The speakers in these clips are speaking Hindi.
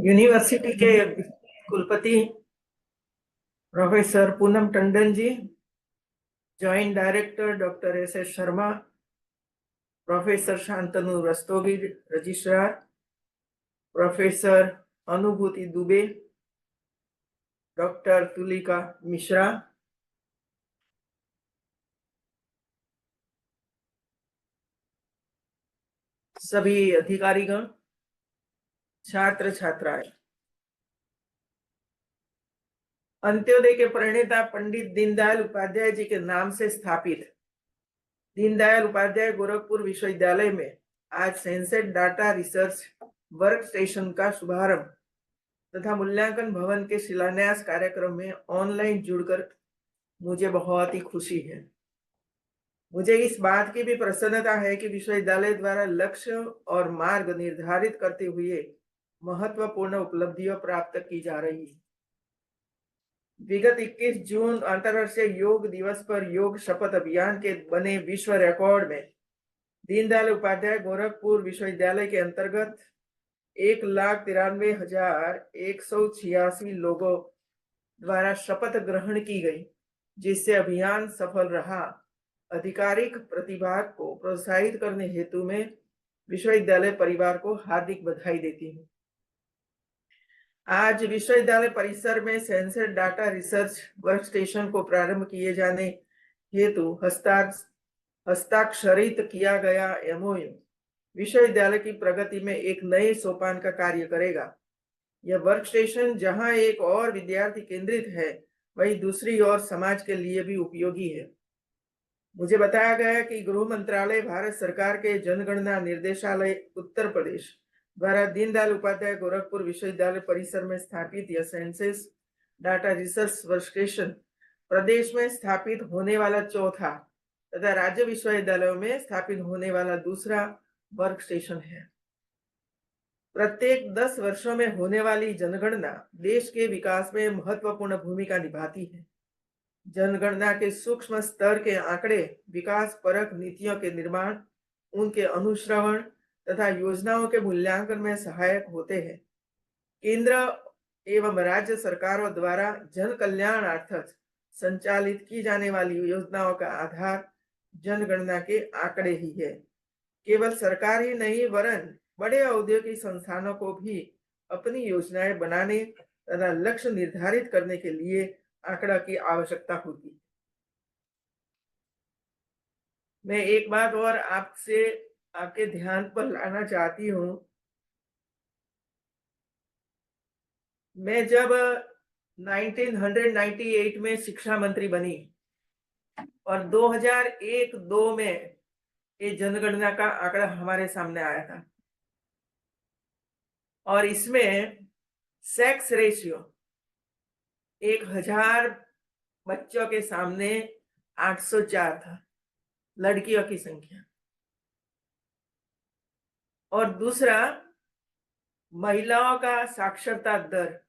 यूनिवर्सिटी के कुलपति professor Poonam Tandon ji, joint director doctor S Sharma, professor Shantanu Rastogi registrar, professor Anubhuti Dubey, doctor Tulika Mishra, सभी अधिकारीगण, छात्र छात्राएं। अंत्योदय के प्रणेता पंडित दीनदयाल उपाध्याय जी के नाम से स्थापित दीनदयाल उपाध्याय गोरखपुर विश्वविद्यालय में आज सेंसेट डाटा रिसर्च वर्क स्टेशन का शुभारंभ तथा मूल्यांकन भवन के शिलान्यास कार्यक्रम में ऑनलाइन जुड़कर मुझे बहुत ही खुशी है। मुझे इस बात की भी प्रसन्नता है कि विश्वविद्यालय द्वारा लक्ष्य और मार्ग निर्धारित करते हुए महत्वपूर्ण उपलब्धियां प्राप्त की जा रही है। विगत 21 जून अंतर्राष्ट्रीय योग दिवस पर योग शपथ अभियान के बने विश्व रिकॉर्ड में दीनदयाल उपाध्याय गोरखपुर विश्वविद्यालय के अंतर्गत 1,93,186 लोगों द्वारा शपथ ग्रहण की गई, जिससे अभियान सफल रहा। आधिकारिक प्रतिभाग को प्रोत्साहित करने हेतु में विश्वविद्यालय परिवार को हार्दिक बधाई देती हूँ। आज विश्वविद्यालय परिसर में sensor data research work station को प्रारंभ किए जाने हेतु हस्ताक्षरित किया गया एमओयू विश्वविद्यालय की प्रगति में एक नए सोपान का कार्य करेगा। यह वर्क स्टेशन जहां एक और विद्यार्थी केंद्रित है, वहीं दूसरी ओर समाज के लिए भी उपयोगी है। मुझे बताया गया कि गृह मंत्रालय, भारत सरकार के जनगणना निर्देशालय उत्तर प्रदेश द्वारा दीनदयाल उपाध्याय गोरखपुर विश्वविद्यालय परिसर में स्थापित यह census data research work station प्रदेश में स्थापित होने वाला चौथा तथा राज्य विश्वविद्यालयों में स्थापित होने वाला दूसरा वर्क स्टेशन है। प्रत्येक 10 वर्षों में होने वाली जनगणना देश के विकास में महत्वपूर्ण भूमिका निभाती है। जनगणना के सूक्ष्म स्तर के आंकड़े विकास परक नीतियों के निर्माण, उनके अनुश्रवण तथा योजनाओं के मूल्यांकन में सहायक होते हैं। केंद्र एवं राज्य सरकारों द्वारा जन कल्याणार्थ संचालित की जाने वाली योजनाओं का आधार जनगणना के आंकड़े ही है। केवल सरकार ही नहीं, वरन बड़े औद्योगिक संस्थानों को भी अपनी योजनाएं बनाने तथा लक्ष्य निर्धारित करने के लिए आंकड़ा की आवश्यकता होती है। मैं एक बात और आपसे आपके ध्यान पर लाना चाहती हूं। मैं जब 1998 में शिक्षा मंत्री बनी और 2001-2 में ये जनगणना का आंकड़ा हमारे सामने आया था और इसमें सेक्स रेशियो 1000 बच्चों के सामने 804 था, लड़कियों की संख्या। और दूसरा, महिलाओं का साक्षरता दर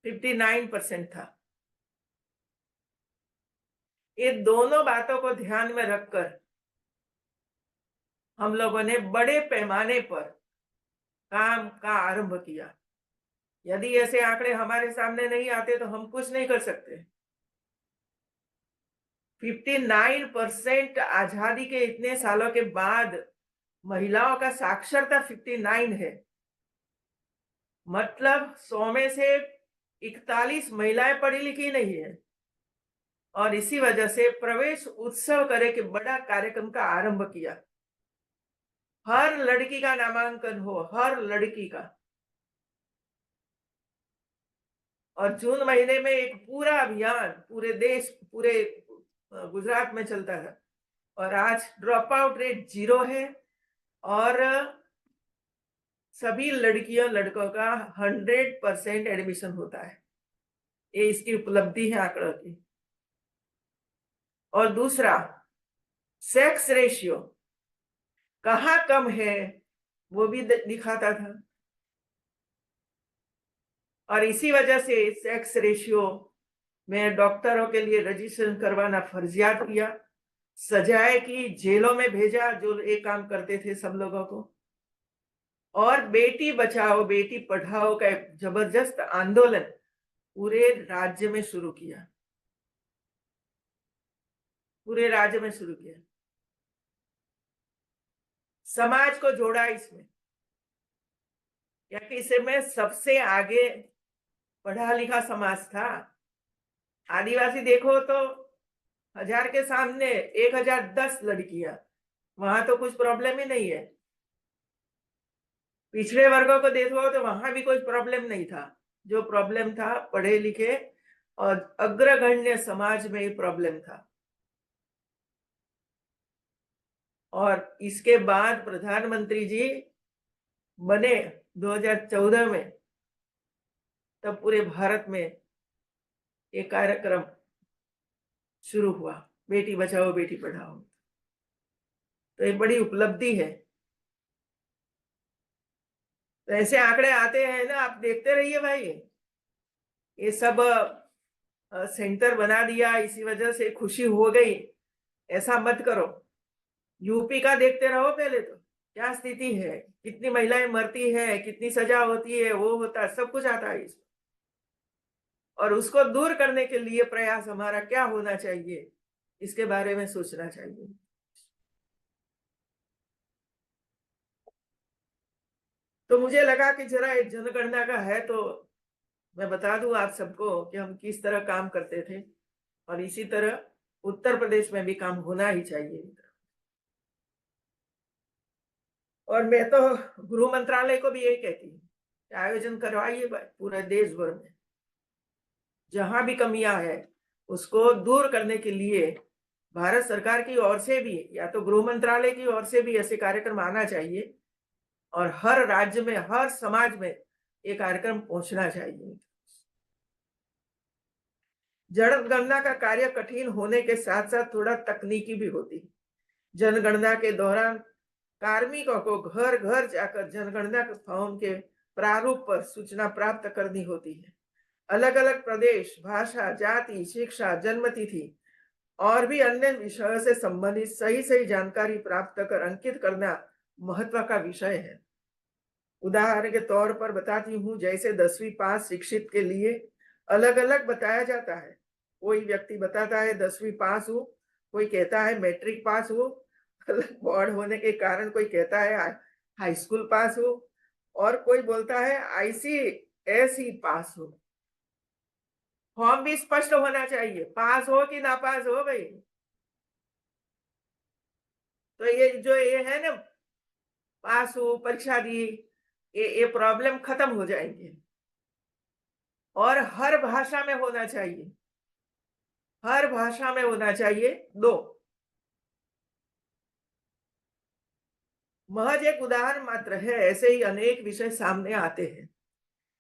59% था। ये दोनों बातों को ध्यान में रखकर हम लोगों ने बड़े पैमाने पर काम का आरंभ किया। यदि ऐसे आंकड़े हमारे सामने नहीं आते तो हम कुछ नहीं कर सकते। 59% आजादी के इतने सालों के बाद महिलाओं का साक्षरता 59 है, मतलब 100 में से 41 महिलाएं पढ़ी लिखी नहीं है। और इसी वजह से प्रवेश उत्सव करे के बड़ा कार्यक्रम का आरंभ किया। हर लड़की का नामांकन हो, हर लड़की का। और जून महीने में एक पूरा अभियान पूरे देश, पूरे गुजरात में चलता है। और आज ड्रॉप आउट रेट 0 है और सभी लड़कियों लड़कों का 100% एडमिशन होता है। ये इसकी उपलब्धि है आंकड़ों की। और दूसरा, सेक्स रेशियो कहाँ कम है वो भी दिखाता था। और इसी वजह से सेक्स रेशियो में डॉक्टरों के लिए रजिस्ट्रेशन करवाना फर्जियात किया, सजाए की, जेलों में भेजा जो एक काम करते थे सब लोगों को। और बेटी बचाओ बेटी पढ़ाओ का एक जबरदस्त आंदोलन पूरे राज्य में शुरू किया, पूरे राज्य में शुरू किया। समाज को जोड़ा इसमें, क्योंकि इसमें सबसे आगे पढ़ा लिखा समाज था। आदिवासी देखो तो 1000 के सामने 1010 लड़कियां, वहां तो कुछ प्रॉब्लम ही नहीं है। पिछड़े वर्गों को देखो तो वहां भी कोई प्रॉब्लम नहीं था। जो प्रॉब्लम था पढ़े लिखे और अग्रगण्य समाज में ही प्रॉब्लम था। और इसके बाद प्रधानमंत्री जी बने 2014 में, तब पूरे भारत में एक कार्यक्रम शुरू हुआ, बेटी बचाओ बेटी पढ़ाओ। तो एक बड़ी उपलब्धि है। तो ऐसे आंकड़े आते हैं ना, आप देखते रहिए भाई। ये सब सेंटर बना दिया इसी वजह से खुशी हो गई, ऐसा मत करो। यूपी का देखते रहो पहले, तो क्या स्थिति है, कितनी महिलाएं मरती है, कितनी सजा होती है, वो होता है, सब कुछ आता है इसमें। और उसको दूर करने के लिए प्रयास हमारा क्या होना चाहिए, इसके बारे में सोचना चाहिए। तो मुझे लगा कि जरा एक जनगणना का है तो मैं बता दूं आप सबको कि हम किस तरह काम करते थे, और इसी तरह उत्तर प्रदेश में भी काम होना ही चाहिए। और मैं तो गृह मंत्रालय को भी यही कहती हूँ कि आयोजन करवाइए पूरे देश भर में। जहां भी कमियां है उसको दूर करने के लिए भारत सरकार की ओर से भी या तो गृह मंत्रालय की ओर से भी ऐसे कार्यक्रम आना चाहिए, और हर राज्य में हर समाज में ये कार्यक्रम पहुंचना चाहिए। जनगणना का कार्य कठिन होने के साथ साथ थोड़ा तकनीकी भी होती है। जनगणना के दौरान कार्मिकों को घर घर जाकर जनगणना के फॉर्म के प्रारूप पर सूचना प्राप्त करनी होती है। अलग अलग प्रदेश, भाषा, जाति, शिक्षा, जन्मतिथि और भी अन्य विषयों से संबंधित सही सही जानकारी प्राप्त कर अंकित करना महत्व का विषय है। उदाहरण के तौर पर बताती हूँ, जैसे 10वीं पास शिक्षित के लिए अलग अलग बताया जाता है। कोई व्यक्ति बताता है 10वीं पास हूँ, कोई कहता है मैट्रिक पास हूँ, बोर्ड होने के कारण कोई कहता है हाई स्कूल पास हूँ, और कोई बोलता है ICSE पास हूँ। फॉर्म भी स्पष्ट होना चाहिए, पास हो कि ना पास हो भाई। तो ये जो ये है ना, पास हो परीक्षा दी, ये प्रॉब्लम खत्म हो जाएंगे। और हर भाषा में होना चाहिए, हर भाषा में होना चाहिए। दो महज एक उदाहरण मात्र है, ऐसे ही अनेक विषय सामने आते हैं।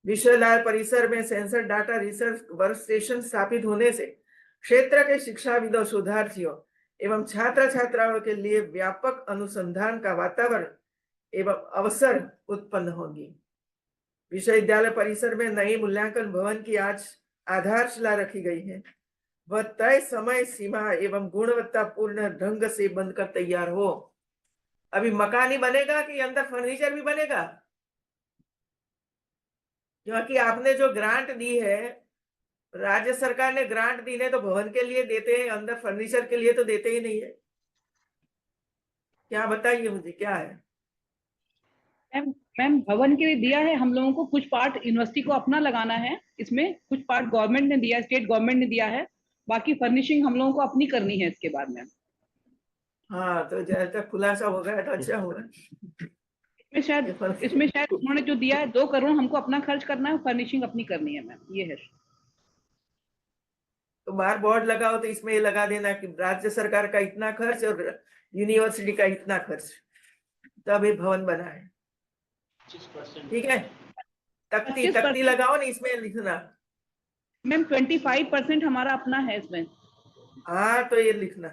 विश्वविद्यालय परिसर में sensor data research work station स्थापित होने से क्षेत्र के शिक्षाविदों, शोधार्थियों एवं छात्र छात्राओं के लिए व्यापक अनुसंधान का वातावरण एवं अवसर उत्पन्न होंगी। विश्वविद्यालय परिसर में नई मूल्यांकन भवन की आज आधारशिला रखी गई है। वह तय समय सीमा एवं गुणवत्तापूर्ण ढंग से बनकर तैयार हो। अभी मकान ही बनेगा कि अंदर फर्नीचर भी बनेगा? क्योंकि आपने जो ग्रांट दी है, राज्य सरकार ने ग्रांट दी है, तो भवन के लिए देते हैं, अंदर फर्नीचर के लिए तो देते ही नहीं है। क्या बताइए मुझे, क्या है? मैम मैम भवन के लिए दिया है हम लोगों को, कुछ पार्ट यूनिवर्सिटी को अपना लगाना है इसमें, कुछ पार्ट गवर्नमेंट ने दिया है, स्टेट गवर्नमेंट ने दिया है, बाकी फर्निशिंग हम लोगों को अपनी करनी है इसके बाद में। हाँ, तो जैसा खुलासा हो गया तो अच्छा होगा। इसमें शायद उन्होंने जो दिया है 2 करोड़ हमको अपना खर्च करना है, फर्निशिंग अपनी करनी है मैम, ये है। तो बाहर बोर्ड लगाओ तो इसमें ये लगा देना कि राज्य सरकार का इतना खर्च और यूनिवर्सिटी का इतना खर्च, तब ये भवन बना है। ठीक है, तख्ती 25% लगाओ ना, इसमें लिखना। मैम 25% हमारा अपना है इसमें। हाँ, तो ये लिखना।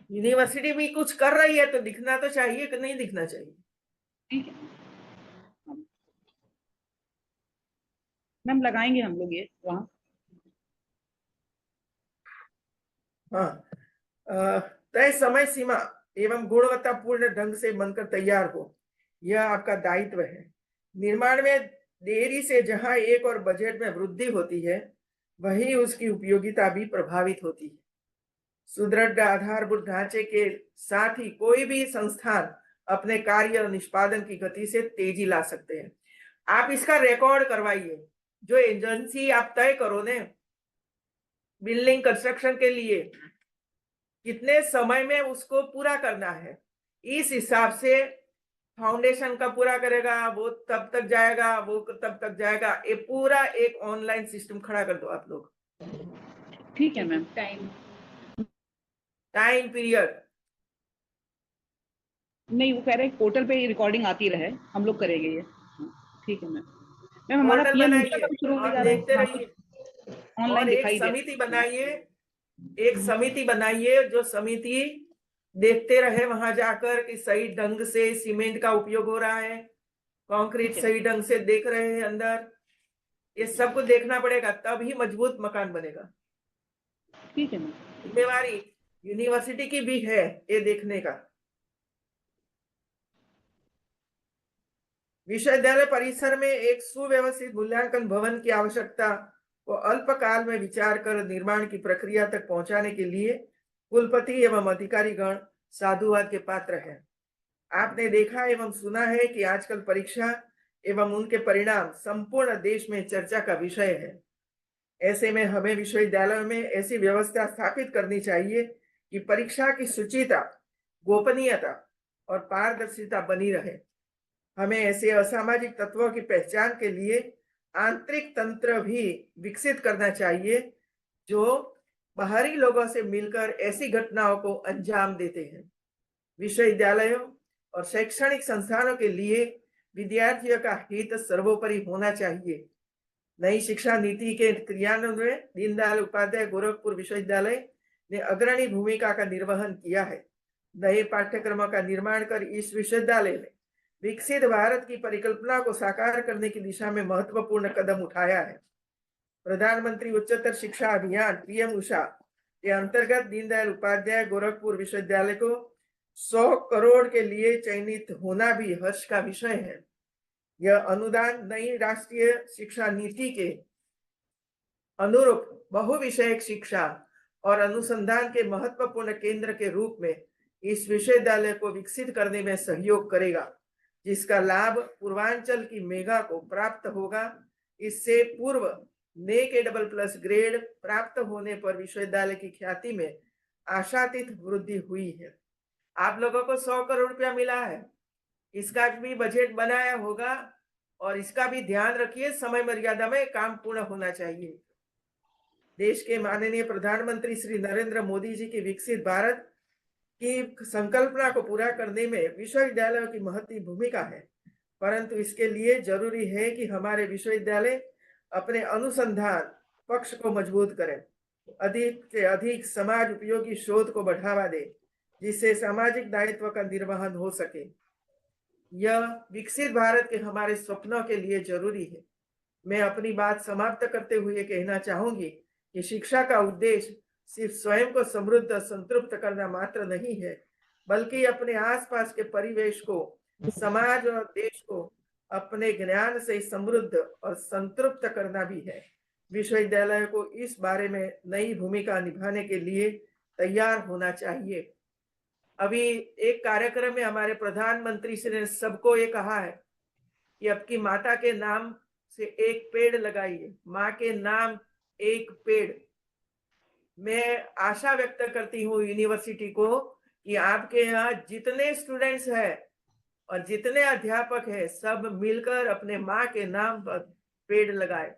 यूनिवर्सिटी भी कुछ कर रही है तो दिखना तो चाहिए कि नहीं दिखना चाहिए? ठीक है मैम, लगाएंगे हम लोग ये वहाँ। हाँ, तय समय सीमा एवं गुणवत्तापूर्ण ढंग से बनकर तैयार हो। यह आपका दायित्व है। निर्माण में देरी से जहां एक और बजट में वृद्धि होती है, वहीं उसकी उपयोगिता भी प्रभावित होती है। सुदृढ़ आधारभूत ढांचे के साथ ही कोई भी संस्थान अपने कार्य निष्पादन की गति से तेजी ला सकते हैं। आप इसका रिकॉर्ड करवाइए। जो एजेंसी आप तय करो ने बिल्डिंग कंस्ट्रक्शन के लिए, कितने समय में उसको पूरा करना है, इस हिसाब से फाउंडेशन का पूरा करेगा, वो तब तक जाएगा, वो तब तक जाएगा। ये पूरा एक ऑनलाइन सिस्टम खड़ा कर दो आप लोग। ठीक है मैम। टाइम पीरियड नहीं, वो कह रहे हैं पोर्टल पे रिकॉर्डिंग आती रहे, हम लोग करेंगे ये। ठीक है मैम। मैम हमारा पोर्टल पीएम ऊषा बनाइए का भी शुरू होने और जा रहा देखते है, रहिए। ऑनलाइन और एक दिखाई दे समिति बनाइए, एक समिति बनाइए जो समिति देखते रहे वहां जाकर कि सही ढंग से सीमेंट का उपयोग हो रहा है, कंक्रीट सही ढंग से देख रहे हैं अंदर। ये सब कुछ देखना पड़ेगा, तब ही मजबूत मकान बनेगा। ठीक है मैम। जिम्मेवारी यूनिवर्सिटी की भी है ये देखने का। विश्वविद्यालय परिसर में एक सुव्यवस्थित मूल्यांकन भवन की आवश्यकता को अल्पकाल में विचार कर निर्माण की प्रक्रिया तक पहुंचाने के लिए कुलपति एवं अधिकारीगण साधुवाद के पात्र हैं। आपने देखा एवं सुना है कि आजकल परीक्षा एवं उनके परिणाम संपूर्ण देश में चर्चा का विषय है। ऐसे में हमें विश्वविद्यालयों में ऐसी व्यवस्था स्थापित करनी चाहिए कि परीक्षा की शुचिता, गोपनीयता और पारदर्शिता बनी रहे। हमें ऐसे असामाजिक तत्वों की पहचान के लिए आंतरिक तंत्र भी विकसित करना चाहिए जो बाहरी लोगों से मिलकर ऐसी घटनाओं को अंजाम देते हैं। विश्वविद्यालयों और शैक्षणिक संस्थानों के लिए विद्यार्थियों का हित सर्वोपरि होना चाहिए। नई शिक्षा नीति के क्रियान्वयन में दीनदयाल उपाध्याय गोरखपुर विश्वविद्यालय ने अग्रणी भूमिका का निर्वहन किया है। नए पाठ्यक्रमों का निर्माण कर इस विश्वविद्यालय ने विकसित भारत की परिकल्पना को साकार करने की दिशा में महत्वपूर्ण कदम उठाया है। प्रधानमंत्री उच्चतर शिक्षा अभियान पीएम उषा के अंतर्गत दीनदयाल उपाध्याय गोरखपुर विश्वविद्यालय को 100 करोड़ के लिए चयनित होना भी हर्ष का विषय है। यह अनुदान नई राष्ट्रीय शिक्षा नीति के अनुरूप बहुविषयक शिक्षा और अनुसंधान के महत्वपूर्ण केंद्र के रूप में इस विश्वविद्यालय को विकसित करने में सहयोग करेगा, जिसका लाभ पूर्वांचल की मेगा को प्राप्त होगा। इससे पूर्व नेक AA+ ग्रेड प्राप्त होने पर विश्वविद्यालय की ख्याति में आशातीत वृद्धि हुई है। आप लोगों को 100 करोड़ रुपया मिला है, इसका भी बजट बनाया होगा और इसका भी ध्यान रखिए, समय मर्यादा में काम पूर्ण होना चाहिए। देश के माननीय प्रधानमंत्री श्री नरेंद्र मोदी जी की विकसित भारत की संकल्पना को पूरा करने में विश्वविद्यालयों की महत्वपूर्ण भूमिका है, परंतु इसके लिए जरूरी है कि हमारे विश्वविद्यालय अपने अनुसंधान पक्ष को मजबूत करें, अधिक से अधिक समाज उपयोगी शोध को बढ़ावा दे, जिससे सामाजिक दायित्व का निर्वहन हो सके। यह विकसित भारत के हमारे स्वप्नों के लिए जरूरी है। मैं अपनी बात समाप्त करते हुए कहना चाहूंगी कि शिक्षा का उद्देश्य सिर्फ स्वयं को समृद्ध संतृप्त करना मात्र नहीं है, बल्कि अपने आसपास के परिवेश को, समाज और देश को अपने ज्ञान से समृद्ध और संतृप्त करना भी है। विश्वविद्यालय को इस बारे में नई भूमिका निभाने के लिए तैयार होना चाहिए। अभी एक कार्यक्रम में हमारे प्रधानमंत्री श्री ने सबको ये कहा है कि आपकी माता के नाम से एक पेड़ लगाइए, माँ के नाम एक पेड़। मैं आशा व्यक्त करती हूँ यूनिवर्सिटी को कि आपके यहाँ जितने स्टूडेंट्स हैं और जितने अध्यापक हैं, सब मिलकर अपने माँ के नाम पर पेड़ लगाए।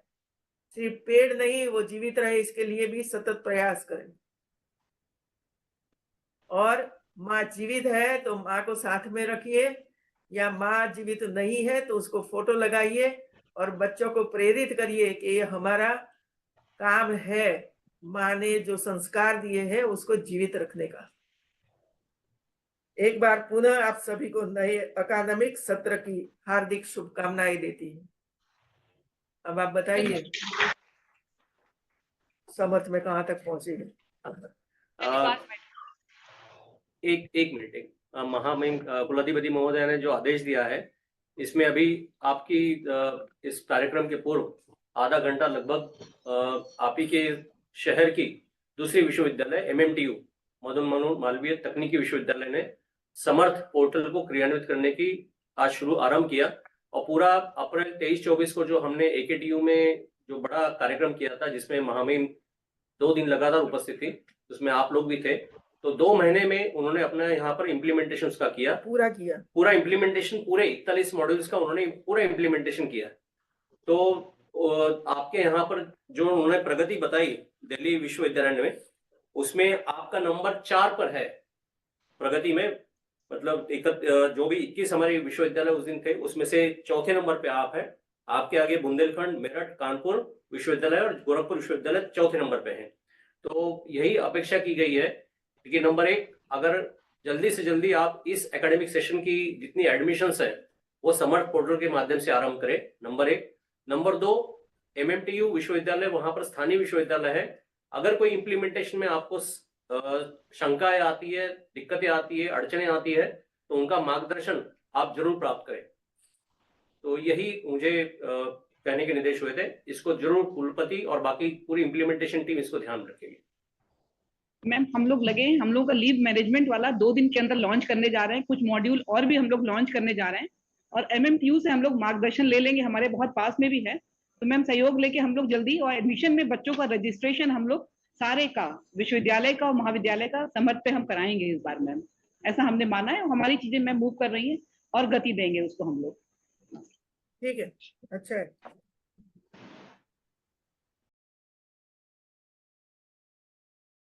सिर्फ पेड़ नहीं, वो जीवित रहे, इसके लिए भी सतत प्रयास करें। और माँ जीवित है तो माँ को साथ में रखिए, या माँ जीवित नहीं है तो उसको फोटो लगाइए और बच्चों को प्रेरित करिए कि ये हमारा काम है, माँ ने जो संस्कार दिए हैं उसको जीवित रखने का। एक बार पुनः आप सभी को नए अकादमिक सत्र की हार्दिक शुभकामनाएं देती हूँ। अब आप बताइए समझ में कहाँ तक पहुंचे हैं। एक मिनट। महामहिम कुलाधिपति महोदय ने जो आदेश दिया है, इसमें अभी आपकी इस कार्यक्रम के पूर्व आधा घंटा लगभग आप ही के शहर की दूसरी विश्वविद्यालय MMTU मदन मोहन मालवीय तकनीकी विश्वविद्यालय ने समर्थ पोर्टल को क्रियान्वित करने की आज आरंभ किया। और पूरा अप्रैल 23-24 को जो हमने AKTU में जो बड़ा कार्यक्रम किया था, जिसमें महामहिम 2 दिन लगातार उपस्थित थी, उसमें आप लोग भी थे, तो 2 महीने में उन्होंने अपना यहाँ पर इम्प्लीमेंटेशन उसका किया, पूरा इम्प्लीमेंटेशन, पूरे 41 मॉड्यूल्स का उन्होंने पूरा इम्प्लीमेंटेशन किया। तो आपके यहाँ पर जो उन्होंने प्रगति बताई दिल्ली विश्वविद्यालय में, उसमें आपका नंबर 4 पर है प्रगति में। मतलब जो भी 21 हमारे विश्वविद्यालय उस दिन थे, उसमें से चौथे नंबर पे आप है। आपके आगे बुंदेलखंड, मेरठ, कानपुर विश्वविद्यालय और गोरखपुर विश्वविद्यालय चौथे नंबर पे हैं। तो यही अपेक्षा की गई है कि नंबर 1, अगर जल्दी से जल्दी आप इस एकेडमिक सेशन की जितनी एडमिशंस है वो समर्थ पोर्टल के माध्यम से आरंभ करें, नंबर 1। नंबर 2, MMTU विश्वविद्यालय वहां पर स्थानीय विश्वविद्यालय है। अगर कोई इम्प्लीमेंटेशन में आपको शंकाएं आती है, दिक्कतें आती है, अड़चने आती है, तो उनका मार्गदर्शन आप जरूर प्राप्त करें। तो यही मुझे कहने के निर्देश हुए थे। इसको जरूर कुलपति और बाकी पूरी इम्प्लीमेंटेशन टीम इसको ध्यान रखेगी। मैम हम लोग लगे हैं, हम लोग का लीव मैनेजमेंट वाला 2 दिन के अंदर लॉन्च करने जा रहे हैं। कुछ मॉड्यूल और भी हम लोग लॉन्च करने जा रहे हैं और MMTU से हम लोग मार्गदर्शन ले लेंगे, हमारे बहुत पास में भी है। तो मैम सहयोग लेके हम लोग जल्दी, और एडमिशन में बच्चों का रजिस्ट्रेशन हम लोग सारे का, विश्वविद्यालय का और महाविद्यालय का, समर्थ पे हम कराएंगे इस बार मैम। ऐसा हमने माना है, हमारी चीजें मैम मूव कर रही हैं और गति देंगे उसको हम लोग। ठीक है, अच्छा है।